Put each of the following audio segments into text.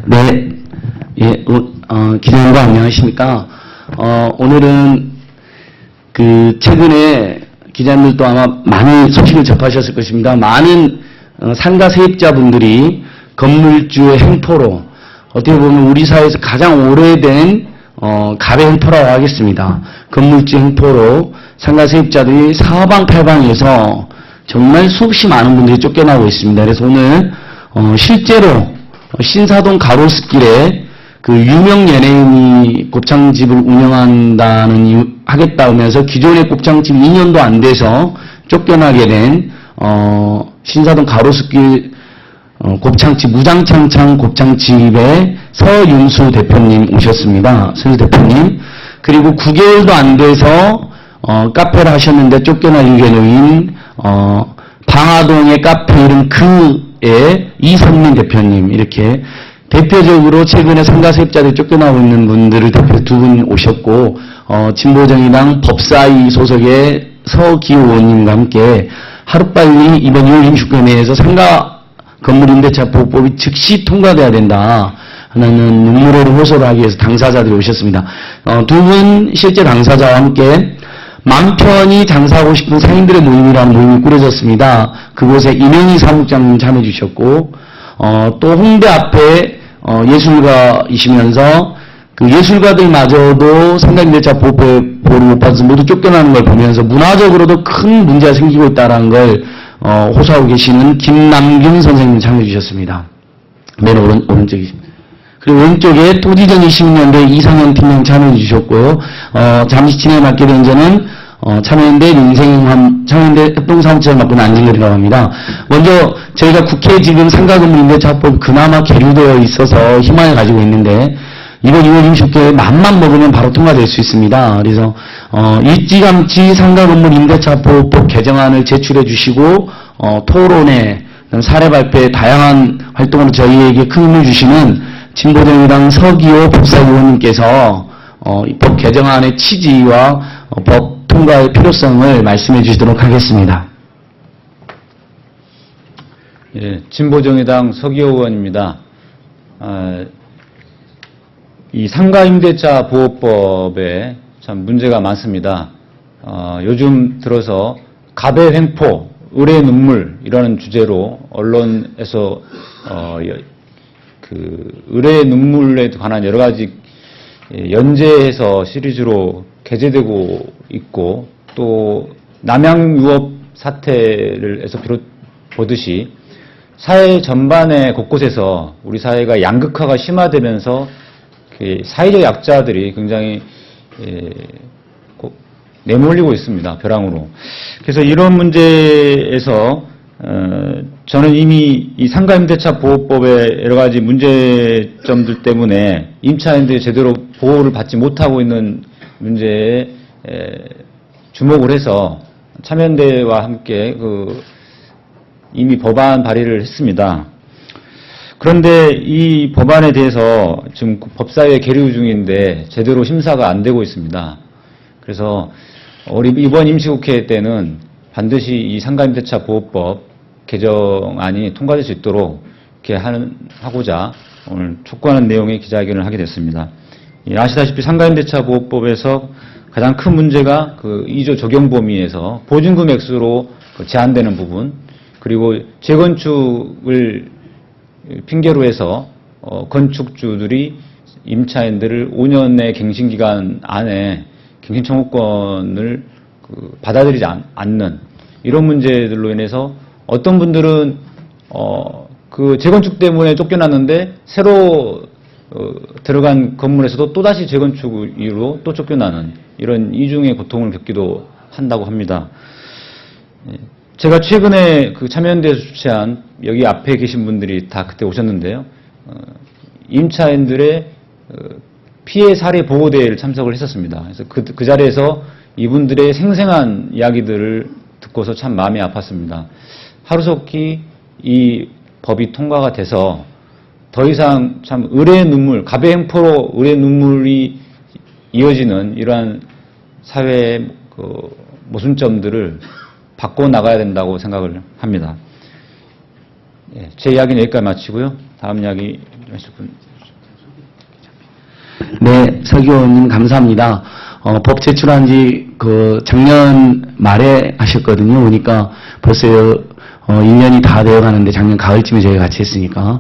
네, 예, 기자님들 안녕하십니까? 오늘은 최근에 기자님들도 아마 많은 소식을 접하셨을 것입니다. 많은 상가 세입자분들이 건물주의 횡포로 어떻게 보면 우리 사회에서 가장 오래된 가배 횡포라고 하겠습니다. 건물주 횡포로 상가 세입자들이 사방팔방에서 정말 수없이 많은 분들이 쫓겨나고 있습니다. 그래서 오늘 실제로 신사동 가로수길에 유명 연예인이 곱창집을 운영한다는 하겠다 하면서 기존의 곱창집 2년도 안 돼서 쫓겨나게 된 신사동 가로수길 곱창집 무장창창 곱창집의 서윤수 대표님 오셨습니다. 서윤수 대표님. 그리고 9개월도 안 돼서 카페를 하셨는데 쫓겨난 유괴노인 방화동의 카페 이름 그의 이선민 대표님, 이렇게 대표적으로 최근에 상가 세입자들이 쫓겨나고 있는 분들을 대표 두 분 오셨고, 진보정의당 법사위 소속의 서기호 의원님과 함께 하루빨리 이번 2월 29일에 내에서 상가 건물임대차 보호법이 즉시 통과돼야 된다 하는 눈물을 호소를 하기 위해서 당사자들이 오셨습니다. 두 분 실제 당사자와 함께 맘 편히 장사하고 싶은 상인들의 모임이라는 모임이 꾸려졌습니다. 그곳에 이명희 사무장님 참여해 주셨고, 또 홍대 앞에 예술가이시면서 그 예술가들마저도 상가임대차 보호를 못 받아서 모두 쫓겨나는 걸 보면서 문화적으로도 큰 문제가 생기고 있다는 걸 호소하고 계시는 김남균 선생님 참여해 주셨습니다. 맨 오른쪽이십니다. 그리고 왼쪽에 토지정의 시민연대 이상현 팀장 참여해 주셨고요. 잠시 진행을 맡게 된 저는 참여연대 참여연대 협동사무처를 맡고 있는 안진걸이라고 합니다. 먼저 저희가 국회에 지금 상가건물 임대차법 그나마 계류되어 있어서 희망을 가지고 있는데 이번 2월 29일에 맘만 먹으면 바로 통과될 수 있습니다. 그래서 일찌감치 상가건물 임대차법 개정안을 제출해 주시고 토론회, 사례 발표에 다양한 활동으로 저희에게 큰 힘을 주시는 진보정의당 서기호 법사위원님께서 법 개정안의 취지와 법 통과의 필요성을 말씀해 주시도록 하겠습니다. 예, 진보정의당 서기호 의원입니다. 이 상가임대차 보호법에 참 문제가 많습니다. 요즘 들어서 가배 횡포, 을의 눈물 이라는 주제로 언론에서 을의 눈물에 관한 여러 가지 연재해서 시리즈로 게재되고 있고, 또 남양유업 사태를 해서 보듯이 사회 전반의 곳곳에서 우리 사회가 양극화가 심화되면서 사회적 약자들이 굉장히 내몰리고 있습니다. 벼랑으로. 그래서 이런 문제에서 저는 이미 이 상가임대차 보호법의 여러 가지 문제점들 때문에 임차인들이 제대로 보호를 받지 못하고 있는 문제에 주목을 해서 참여연대와 함께 이미 법안 발의를 했습니다. 그런데 이 법안에 대해서 지금 법사위에 계류 중인데 제대로 심사가 안 되고 있습니다. 그래서 이번 임시국회 때는 반드시 이 상가임대차 보호법 개정안이 통과될 수 있도록 이렇게 하고자 오늘 촉구하는 내용의 기자회견을 하게 됐습니다. 아시다시피 상가임대차 보호법에서 가장 큰 문제가 2조 적용 범위에서 보증금 액수로 제한되는 부분, 그리고 재건축을 핑계로 해서 건축주들이 임차인들을 5년의 갱신기간 안에 갱신 청구권을 받아들이지 않는 이런 문제들로 인해서 어떤 분들은 재건축 때문에 쫓겨났는데 새로 들어간 건물에서도 또다시 재건축 이유로 또 쫓겨나는 이런 이중의 고통을 겪기도 한다고 합니다. 제가 최근에 참여연대에서 주최한, 여기 앞에 계신 분들이 다 그때 오셨는데요. 임차인들의 피해 사례 보호대회를 참석을 했었습니다. 그래서 그 자리에서 이분들의 생생한 이야기들을 듣고서 참 마음이 아팠습니다. 하루속히 이 법이 통과가 돼서 더 이상 참 을의 눈물, 가배 횡포로 을의 눈물이 이어지는 이러한 사회의 모순점들을 바꿔 나가야 된다고 생각을 합니다. 예, 제 이야기는 여기까지 마치고요. 다음 이야기 하실 분. 네, 서기호님 감사합니다. 법 제출한 지 작년 말에 하셨거든요. 그러니까 벌써 1년이 다 되어 가는데 작년 가을쯤에 저희가 같이 했으니까.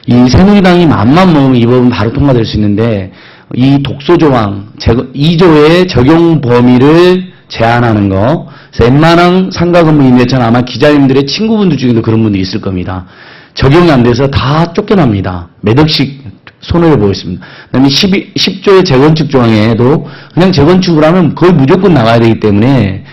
이 새누리당이 맘만 먹으면 이 법은 바로 통과될 수 있는데 이 독소 조항 2조의 적용 범위를 제한하는 거. 그래서 웬만한 상가 건물 임대차는 아마 기자님들의 친구분들 중에도 그런 분들이 있을 겁니다. 적용이 안 돼서 다 쫓겨납니다. 몇 억씩 손해를 보고 있습니다. 그 다음에 10조의 재건축 조항에도 그냥 재건축을 하면 거의 무조건 나가야 되기 때문에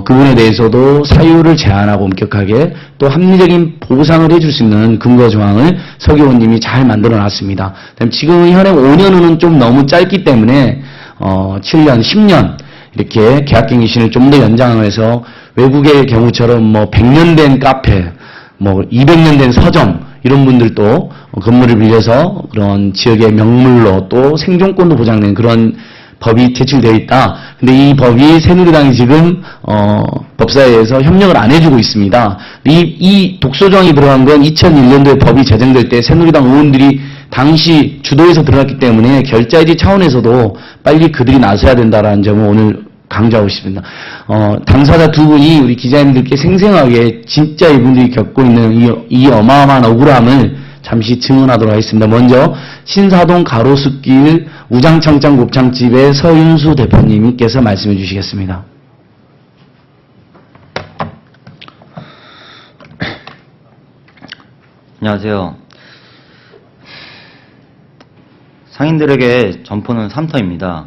그분에 대해서도 사유를 제한하고 엄격하게 또 합리적인 보상을 해줄 수 있는 근거 조항을 서기호님이 잘 만들어 놨습니다. 그다음에 지금 현행 5년은 좀 너무 짧기 때문에 7년, 10년 이렇게 계약갱신을 좀 더 연장을 해서 외국의 경우처럼 뭐 100년 된 카페, 뭐 200년 된 서점 이런 분들도 건물을 빌려서 그런 지역의 명물로 또 생존권도 보장된 그런 법이 제출되어 있다. 근데 이 법이 새누리당이 지금 법사위에서 협력을 안 해주고 있습니다. 이 독소조항이 들어간 건 2001년도에 법이 제정될 때 새누리당 의원들이 당시 주도해서 들어갔기 때문에 결자해지 차원에서도 빨리 그들이 나서야 된다라는 점을 오늘 강조하고 싶습니다. 당사자 두 분이 우리 기자님들께 생생하게 진짜 이분들이 겪고 있는 이 어마어마한 억울함을 잠시 증언하도록 하겠습니다. 먼저 신사동 가로수길 우장청장 곱창집의 서윤수 대표님께서 말씀해 주시겠습니다. 안녕하세요. 상인들에게 점포는 3터입니다.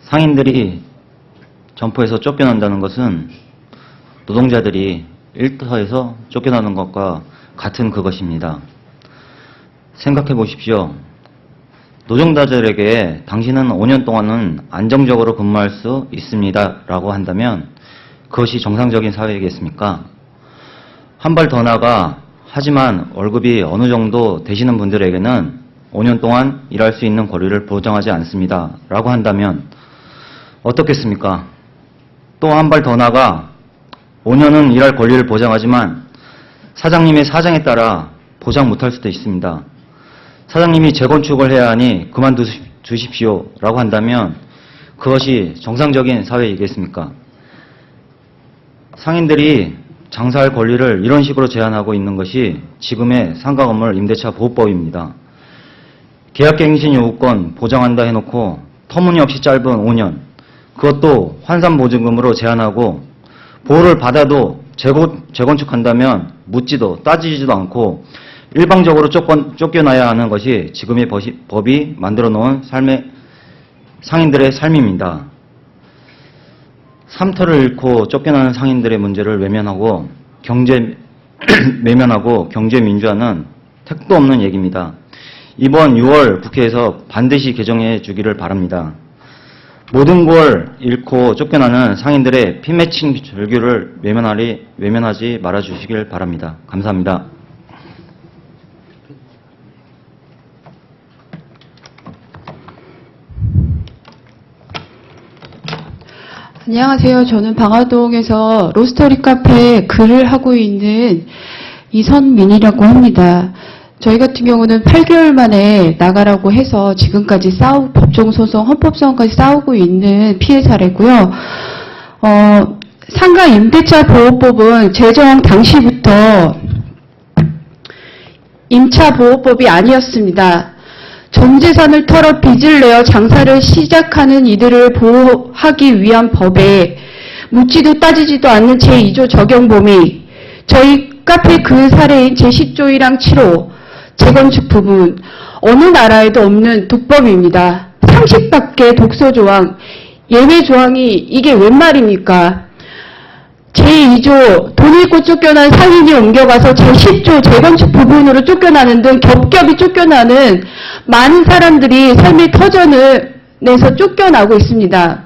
상인들이 점포에서 쫓겨난다는 것은 노동자들이 1터에서 쫓겨나는 것과 같은 그것입니다. 생각해 보십시오. 노동자들에게 당신은 5년 동안은 안정적으로 근무할 수 있습니다 라고 한다면 그것이 정상적인 사회이겠습니까? 한 발 더 나가 하지만 월급이 어느 정도 되시는 분들에게는 5년 동안 일할 수 있는 권리를 보장하지 않습니다 라고 한다면 어떻겠습니까? 또 한 발 더 나가 5년은 일할 권리를 보장하지만 사장님의 사정에 따라 보장 못할 수도 있습니다. 사장님이 재건축을 해야 하니 그만두십시오 라고 한다면 그것이 정상적인 사회이겠습니까? 상인들이 장사할 권리를 이런 식으로 제한하고 있는 것이 지금의 상가건물 임대차 보호법입니다. 계약갱신 요구권 보장한다 해놓고 터무니없이 짧은 5년, 그것도 환산보증금으로 제한하고 보호를 받아도 재건축한다면 묻지도 따지지도 않고 일방적으로 쫓겨나야 하는 것이 지금의 법이 만들어 놓은 상인들의 삶입니다. 3터를 잃고 쫓겨나는 상인들의 문제를 외면하고 경제민주화는 택도 없는 얘기입니다. 이번 6월 국회에서 반드시 개정해 주기를 바랍니다. 모든 걸 잃고 쫓겨나는 상인들의 피맺힌 절규를 외면하지 말아주시길 바랍니다. 감사합니다. 안녕하세요. 저는 방화동에서 로스터리 카페에 글을 하고 있는 이선민이라고 합니다. 저희 같은 경우는 8개월 만에 나가라고 해서 지금까지 법정소송, 헌법소송까지 싸우고 있는 피해 사례고요. 상가 임대차 보호법은 제정 당시부터 임차 보호법이 아니었습니다. 전 재산을 털어 빚을 내어 장사를 시작하는 이들을 보호하기 위한 법에 묻지도 따지지도 않는 제2조 적용 범위, 저희 카페 그 사례인 제10조 1항 7호 재건축 부분, 어느 나라에도 없는 독법입니다. 상식밖에 독소 조항, 예외 조항이 이게 웬 말입니까? 제2조 돈 잃고 쫓겨난 상인이 옮겨가서 제10조 재건축 부분으로 쫓겨나는 등 겹겹이 쫓겨나는 많은 사람들이 삶의 터전을 내서 쫓겨나고 있습니다.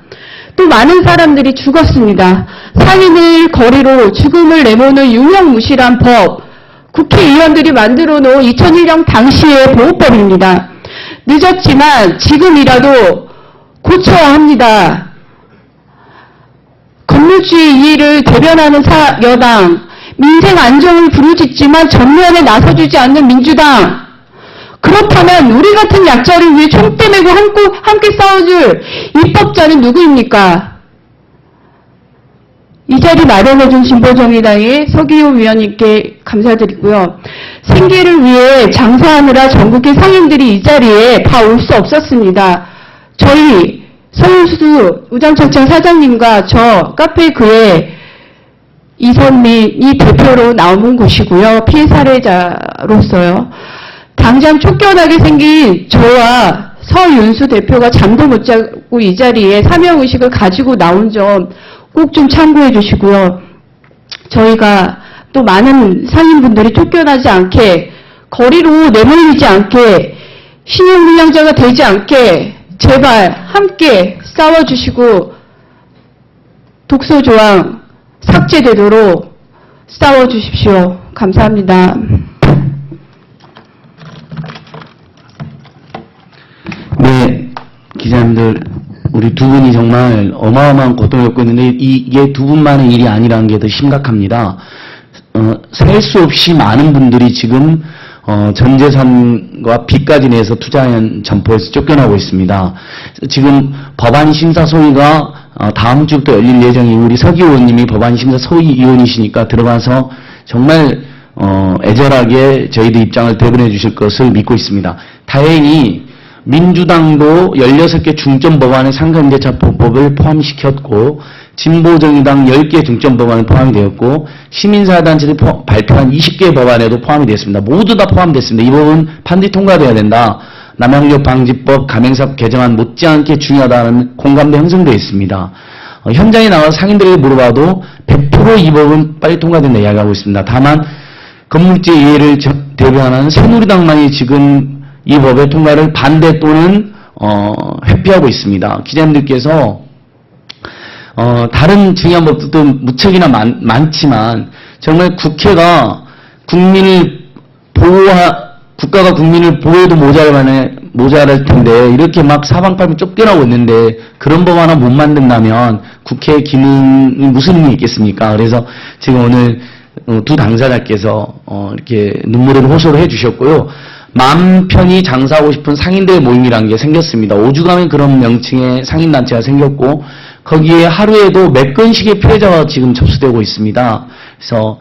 또 많은 사람들이 죽었습니다. 상인을 거리로 죽음을 내모는 유명무실한 법, 국회의원들이 만들어 놓은 2001년 당시의 보호법입니다. 늦었지만 지금이라도 고쳐야 합니다. 건물주의 이의를 대변하는 여당, 민생 안정을 부르짖지만 전면에 나서주지 않는 민주당. 그렇다면 우리 같은 약자를 위해 총대 메고 함께 싸워줄 입법자는 누구입니까? 이 자리 마련해준 진보정의당의 서기호 위원님께 감사드리고요. 생계를 위해 장사하느라 전국의 상인들이 이 자리에 다 올 수 없었습니다. 저희 서울수 우장창창 사장님과 저 카페 그의 이선민이 대표로 나오는 곳이고요. 피해 사례자로서요. 당장 쫓겨나게 생긴 저와 서윤수 대표가 잠도 못 자고 이 자리에 사명의식을 가지고 나온 점 꼭 좀 참고해 주시고요. 저희가 또 많은 상인분들이 쫓겨나지 않게, 거리로 내몰리지 않게, 신용불량자가 되지 않게 제발 함께 싸워주시고 독소조항 삭제되도록 싸워주십시오. 감사합니다. 네, 기자님들, 우리 두 분이 정말 어마어마한 고통을 겪고 있는데 이게 두 분만의 일이 아니라는 게 더 심각합니다. 셀 수 없이 많은 분들이 지금 전 재산과 빚까지 내서 투자한 점포에서 쫓겨나고 있습니다. 지금 법안 심사 소위가 다음 주부터 열릴 예정이 우리 서기 의원님이 법안 심사 소위위원이시니까 들어가서 정말 애절하게 저희들 입장을 대변해 주실 것을 믿고 있습니다. 다행히 민주당도 16개 중점 법안에 상간인재차법을 포함시켰고 진보정의당 10개 중점 법안에 포함이 되었고 시민사회단체들이 발표한 20개 법안에도 포함이 되었습니다. 모두 다 포함됐습니다. 이 법은 반드시 통과돼야 된다. 남용력 방지법, 가맹사업 개정안 못지않게 중요하다는 공감대 형성되어 있습니다. 현장에 나와서 상인들에게 물어봐도 100% 이 법은 빨리 통과된다 이야기하고 있습니다. 다만 건물주의 이해를 대변하는 새누리당만이 지금 이 법의 통과를 반대 또는 회피하고 있습니다. 기자님들께서 다른 중요한 법들도 무척이나 많지만 정말 국회가 국가가 국민을 보호해도 모자랄 텐데 이렇게 막 사방팔방 쫓겨나고 있는데 그런 법 하나 못 만든다면 국회의 기능이 무슨 의미 있겠습니까? 그래서 지금 오늘 두 당사자께서 이렇게 눈물을 호소를 해주셨고요. 마음 편히 장사하고 싶은 상인들의 모임이라는 게 생겼습니다. 오죽하면 그런 명칭의 상인단체가 생겼고 거기에 하루에도 몇 건씩의 피해자가 지금 접수되고 있습니다. 그래서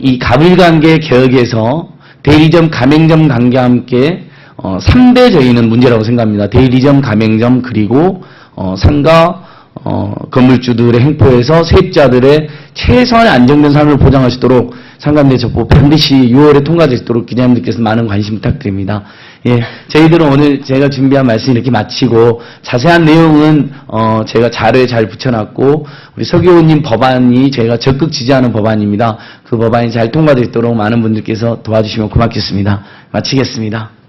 이 가불관계 개혁에서 대리점, 가맹점 관계와 함께 3대 저희는 문제라고 생각합니다. 대리점, 가맹점 그리고 상가 건물주들의 행포에서 세입자들의 최소한의 안정된 삶을 보장할 수 있도록 상간인재차법 반드시 6월에 통과되도록 기자님들께서 많은 관심 부탁드립니다. 예, 저희들은 오늘 제가 준비한 말씀 이렇게 마치고 자세한 내용은 제가 자료에 잘 붙여놨고 우리 서기호님 법안이 저희가 적극 지지하는 법안입니다. 그 법안이 잘 통과되도록 많은 분들께서 도와주시면 고맙겠습니다. 마치겠습니다.